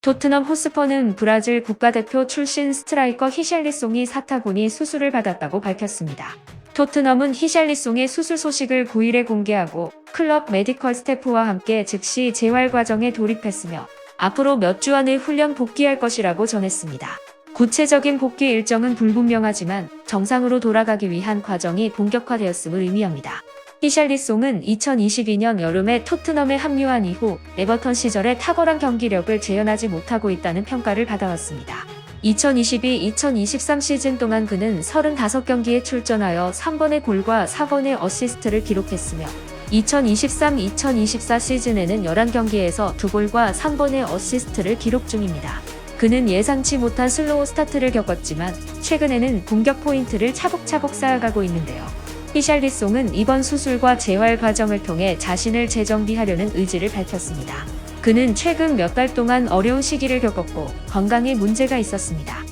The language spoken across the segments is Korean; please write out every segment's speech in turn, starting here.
토트넘 호스퍼는 브라질 국가대표 출신 스트라이커 히샬리송이 사타구니 수술을 받았다고 밝혔습니다. 토트넘은 히샬리송의 수술 소식을 9일에 공개하고 클럽 메디컬 스태프와 함께 즉시 재활 과정에 돌입했으며 앞으로 몇 주 안에 훈련 복귀할 것이라고 전했습니다. 구체적인 복귀 일정은 불분명하지만 정상으로 돌아가기 위한 과정이 본격화되었음을 의미합니다. 히샬리송은 2022년 여름에 토트넘에 합류한 이후 에버턴 시절에 탁월한 경기력을 재현하지 못하고 있다는 평가를 받아왔습니다. 2022-2023 시즌 동안 그는 35경기에 출전하여 3번의 골과 4번의 어시스트를 기록했으며 2023-2024 시즌에는 11경기에서 2골과 3번의 어시스트를 기록 중입니다. 그는 예상치 못한 슬로우 스타트를 겪었지만 최근에는 공격 포인트를 차곡차곡 쌓아가고 있는데요. 히샬리송은 이번 수술과 재활 과정을 통해 자신을 재정비하려는 의지를 밝혔습니다. 그는 최근 몇 달 동안 어려운 시기를 겪었고 건강에 문제가 있었습니다.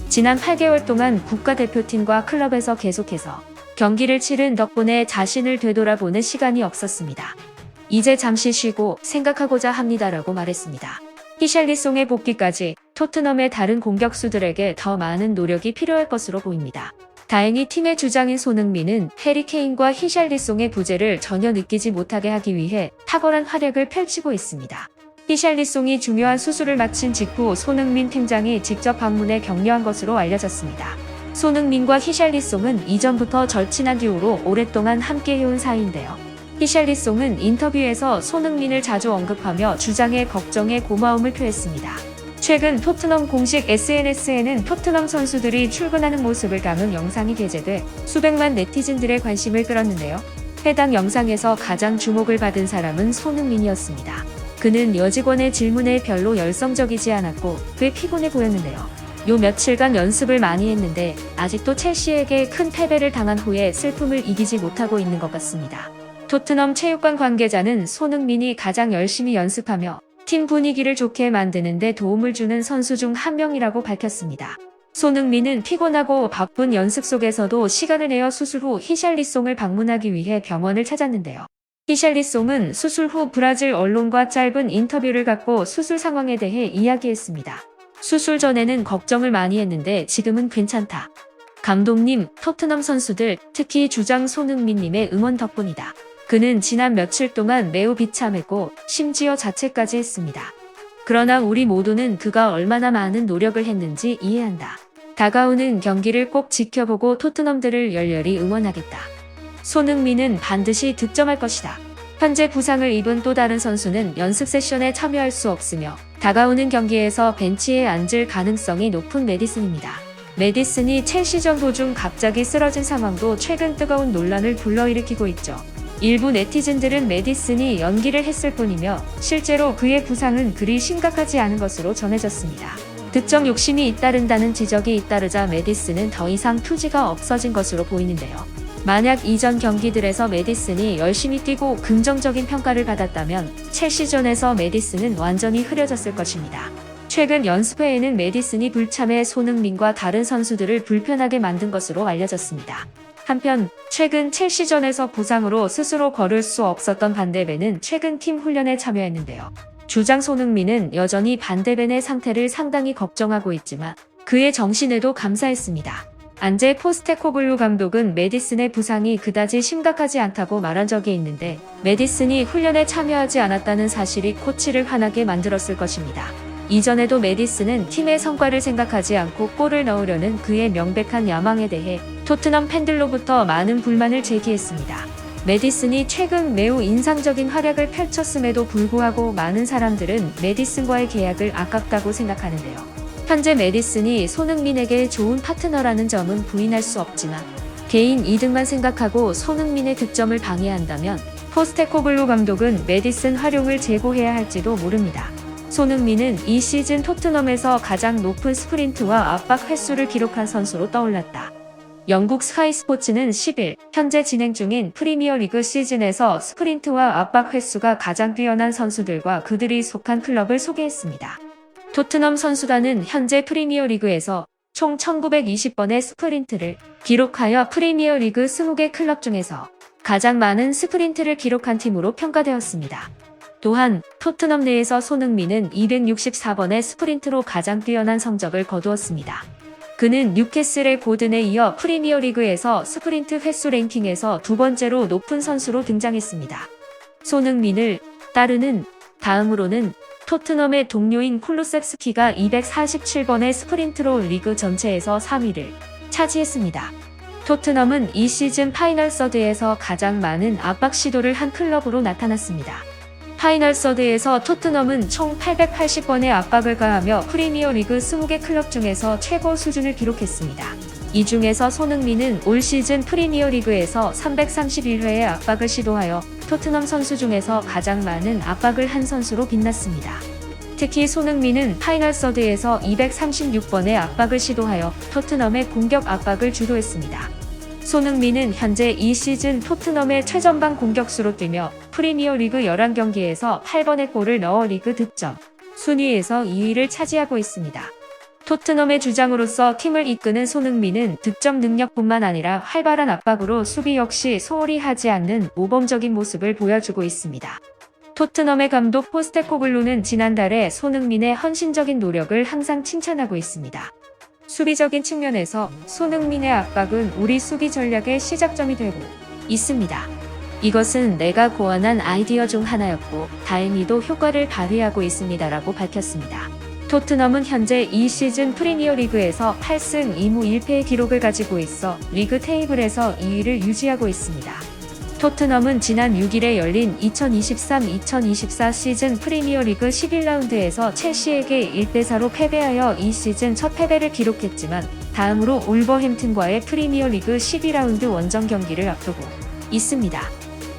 지난 8개월 동안 국가대표팀과 클럽에서 계속해서 경기를 치른 덕분에 자신을 되돌아보는 시간이 없었습니다. 이제 잠시 쉬고 생각하고자 합니다라고 말했습니다. 히샬리송의 복귀까지 토트넘의 다른 공격수들에게 더 많은 노력이 필요할 것으로 보입니다. 다행히 팀의 주장인 손흥민은 해리 케인과 히샬리송의 부재를 전혀 느끼지 못하게 하기 위해 탁월한 활약을 펼치고 있습니다. 히샬리송이 중요한 수술을 마친 직후 손흥민 팀장이 직접 방문해 격려한 것으로 알려졌습니다. 손흥민과 히샬리송은 이전부터 절친한 듀오로 오랫동안 함께해온 사이인데요. 히샬리송은 인터뷰에서 손흥민을 자주 언급하며 주장의 걱정에 고마움을 표했습니다. 최근 토트넘 공식 SNS에는 토트넘 선수들이 출근하는 모습을 담은 영상이 게재돼 수백만 네티즌들의 관심을 끌었는데요. 해당 영상에서 가장 주목을 받은 사람은 손흥민이었습니다. 그는 여직원의 질문에 별로 열성적이지 않았고 꽤 피곤해 보였는데요. 요 며칠간 연습을 많이 했는데 아직도 첼시에게 큰 패배를 당한 후에 슬픔을 이기지 못하고 있는 것 같습니다. 토트넘 체육관 관계자는 손흥민이 가장 열심히 연습하며 팀 분위기를 좋게 만드는 데 도움을 주는 선수 중 한 명이라고 밝혔습니다. 손흥민은 피곤하고 바쁜 연습 속에서도 시간을 내어 수술 후 히샬리송을 방문하기 위해 병원을 찾았는데요. 히샬리송은 수술 후 브라질 언론과 짧은 인터뷰를 갖고 수술 상황에 대해 이야기했습니다. 수술 전에는 걱정을 많이 했는데 지금은 괜찮다. 감독님, 토트넘 선수들, 특히 주장 손흥민님의 응원 덕분이다. 그는 지난 며칠 동안 매우 비참했고 심지어 자책까지 했습니다. 그러나 우리 모두는 그가 얼마나 많은 노력을 했는지 이해한다. 다가오는 경기를 꼭 지켜보고 토트넘들을 열렬히 응원하겠다. 손흥민은 반드시 득점할 것이다. 현재 부상을 입은 또 다른 선수는 연습 세션에 참여할 수 없으며 다가오는 경기에서 벤치에 앉을 가능성이 높은 메디슨입니다. 메디슨이 첼시전 도중 갑자기 쓰러진 상황도 최근 뜨거운 논란을 불러일으키고 있죠. 일부 네티즌들은 메디슨이 연기를 했을 뿐이며 실제로 그의 부상은 그리 심각하지 않은 것으로 전해졌습니다. 득점 욕심이 잇따른다는 지적이 잇따르자 메디슨은 더 이상 투지가 없어진 것으로 보이는데요. 만약 이전 경기들에서 메디슨이 열심히 뛰고 긍정적인 평가를 받았다면 첼시전에서 메디슨은 완전히 흐려졌을 것입니다. 최근 연습회에는 메디슨이 불참해 손흥민과 다른 선수들을 불편하게 만든 것으로 알려졌습니다. 한편 최근 첼시전에서 부상으로 스스로 걸을 수 없었던 반데벤은 최근 팀 훈련에 참여했는데요. 주장 손흥민은 여전히 반데벤의 상태를 상당히 걱정하고 있지만 그의 정신에도 감사했습니다. 안제 포스테코글루 감독은 메디슨의 부상이 그다지 심각하지 않다고 말한 적이 있는데 메디슨이 훈련에 참여하지 않았다는 사실이 코치를 화나게 만들었을 것입니다. 이전에도 메디슨은 팀의 성과를 생각하지 않고 골을 넣으려는 그의 명백한 야망에 대해 토트넘 팬들로부터 많은 불만을 제기했습니다. 메디슨이 최근 매우 인상적인 활약을 펼쳤음에도 불구하고 많은 사람들은 메디슨과의 계약을 아깝다고 생각하는데요. 현재 메디슨이 손흥민에게 좋은 파트너라는 점은 부인할 수 없지만 개인 이득만 생각하고 손흥민의 득점을 방해한다면 포스테코글루 감독은 메디슨 활용을 제고해야 할지도 모릅니다. 손흥민은 이 시즌 토트넘에서 가장 높은 스프린트와 압박 횟수를 기록한 선수로 떠올랐다. 영국 스카이 스포츠는 10일 현재 진행 중인 프리미어리그 시즌에서 스프린트와 압박 횟수가 가장 뛰어난 선수들과 그들이 속한 클럽을 소개했습니다. 토트넘 선수단은 현재 프리미어리그에서 총 1920번의 스프린트를 기록하여 프리미어리그 20개 클럽 중에서 가장 많은 스프린트를 기록한 팀으로 평가되었습니다. 또한 토트넘 내에서 손흥민은 264번의 스프린트로 가장 뛰어난 성적을 거두었습니다. 그는 뉴캐슬의 고든에 이어 프리미어리그에서 스프린트 횟수 랭킹에서 두 번째로 높은 선수로 등장했습니다. 손흥민을 따르는 다음으로는 토트넘의 동료인 쿨루셉스키가 247번의 스프린트로 리그 전체에서 3위를 차지했습니다. 토트넘은 이 시즌 파이널 서드에서 가장 많은 압박 시도를 한 클럽으로 나타났습니다. 파이널 서드에서 토트넘은 총 880번의 압박을 가하며 프리미어리그 20개 클럽 중에서 최고 수준을 기록했습니다. 이 중에서 손흥민은 올 시즌 프리미어리그에서 331회의 압박을 시도하여 토트넘 선수 중에서 가장 많은 압박을 한 선수로 빛났습니다. 특히 손흥민은 파이널 서드에서 236번의 압박을 시도하여 토트넘의 공격 압박을 주도했습니다. 손흥민은 현재 이 시즌 토트넘의 최전방 공격수로 뛰며 프리미어리그 11경기에서 8번의 골을 넣어 리그 득점 순위에서 2위를 차지하고 있습니다. 토트넘의 주장으로서 팀을 이끄는 손흥민은 득점 능력뿐만 아니라 활발한 압박으로 수비 역시 소홀히 하지 않는 모범적인 모습을 보여주고 있습니다. 토트넘의 감독 포스테코글루는 지난달에 손흥민의 헌신적인 노력을 항상 칭찬하고 있습니다. 수비적인 측면에서 손흥민의 압박은 우리 수비 전략의 시작점이 되고 있습니다. 이것은 내가 고안한 아이디어 중 하나였고 다행히도 효과를 발휘하고 있습니다라고 밝혔습니다. 토트넘은 현재 이 시즌 프리미어리그에서 8승 2무 1패의 기록을 가지고 있어 리그 테이블에서 2위를 유지하고 있습니다. 토트넘은 지난 6일에 열린 2023-2024 시즌 프리미어리그 11라운드에서 첼시에게 1대4로 패배하여 이 시즌 첫 패배를 기록했지만 다음으로 울버햄튼과의 프리미어리그 12라운드 원정 경기를 앞두고 있습니다.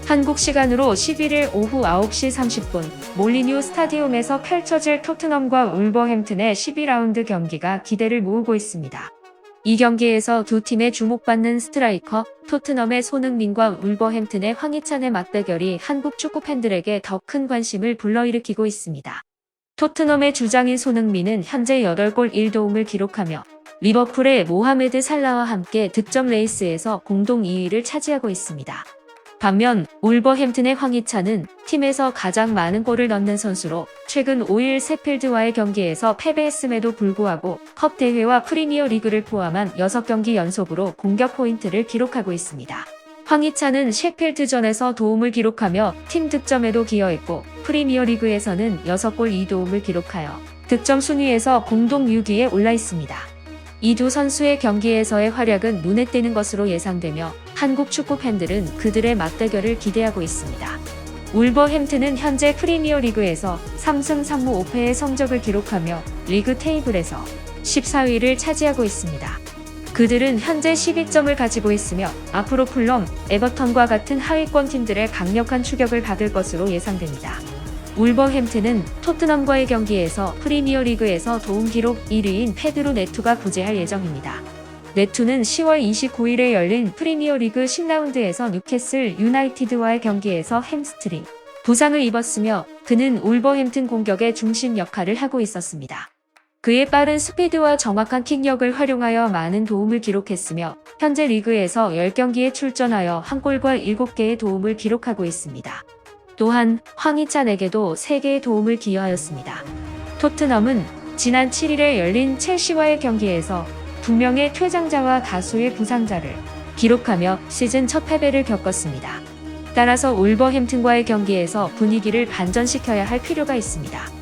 한국 시간으로 11일 오후 9시 30분 몰리뉴 스타디움에서 펼쳐질 토트넘과 울버햄튼의 12라운드 경기가 기대를 모으고 있습니다. 이 경기에서 두 팀의 주목받는 스트라이커 토트넘의 손흥민과 울버햄튼의 황희찬의 맞대결이 한국 축구 팬들에게 더 큰 관심을 불러일으키고 있습니다. 토트넘의 주장인 손흥민은 현재 8골 1도움을 기록하며 리버풀의 모하메드 살라와 함께 득점 레이스에서 공동 2위를 차지하고 있습니다. 반면 울버햄튼의 황희찬은 팀에서 가장 많은 골을 넣는 선수로 최근 5일 세필드와의 경기에서 패배했음에도 불구하고 컵 대회와 프리미어 리그를 포함한 6경기 연속으로 공격 포인트를 기록하고 있습니다. 황희찬은 셰필드전에서 도움을 기록하며 팀 득점에도 기여했고 프리미어 리그에서는 6골 2도움을 기록하여 득점 순위에서 공동 6위에 올라 있습니다. 이 두 선수의 경기에서의 활약은 눈에 띄는 것으로 예상되며 한국 축구 팬들은 그들의 맞대결을 기대하고 있습니다. 울버햄튼은 현재 프리미어리그에서 3승 3무 5패의 성적을 기록하며 리그 테이블에서 14위를 차지하고 있습니다. 그들은 현재 12점을 가지고 있으며 앞으로 풀럼, 에버턴과 같은 하위권 팀들의 강력한 추격을 받을 것으로 예상됩니다. 울버햄튼은 토트넘과의 경기에서 프리미어리그에서 도움 기록 1위인 페드로 네투가 부재할 예정입니다. 네투는 10월 29일에 열린 프리미어리그 10라운드에서 뉴캐슬 유나이티드와의 경기에서 햄스트링 부상을 입었으며 그는 울버햄튼 공격의 중심 역할을 하고 있었습니다. 그의 빠른 스피드와 정확한 킥력을 활용하여 많은 도움을 기록했으며 현재 리그에서 10경기에 출전하여 1골과 7개의 도움을 기록하고 있습니다. 또한 황희찬에게도 3개의 도움을 기여하였습니다. 토트넘은 지난 7일에 열린 첼시와의 경기에서 2명의 퇴장자와 다수의 부상자를 기록하며 시즌 첫 패배를 겪었습니다. 따라서 울버햄튼과의 경기에서 분위기를 반전시켜야 할 필요가 있습니다.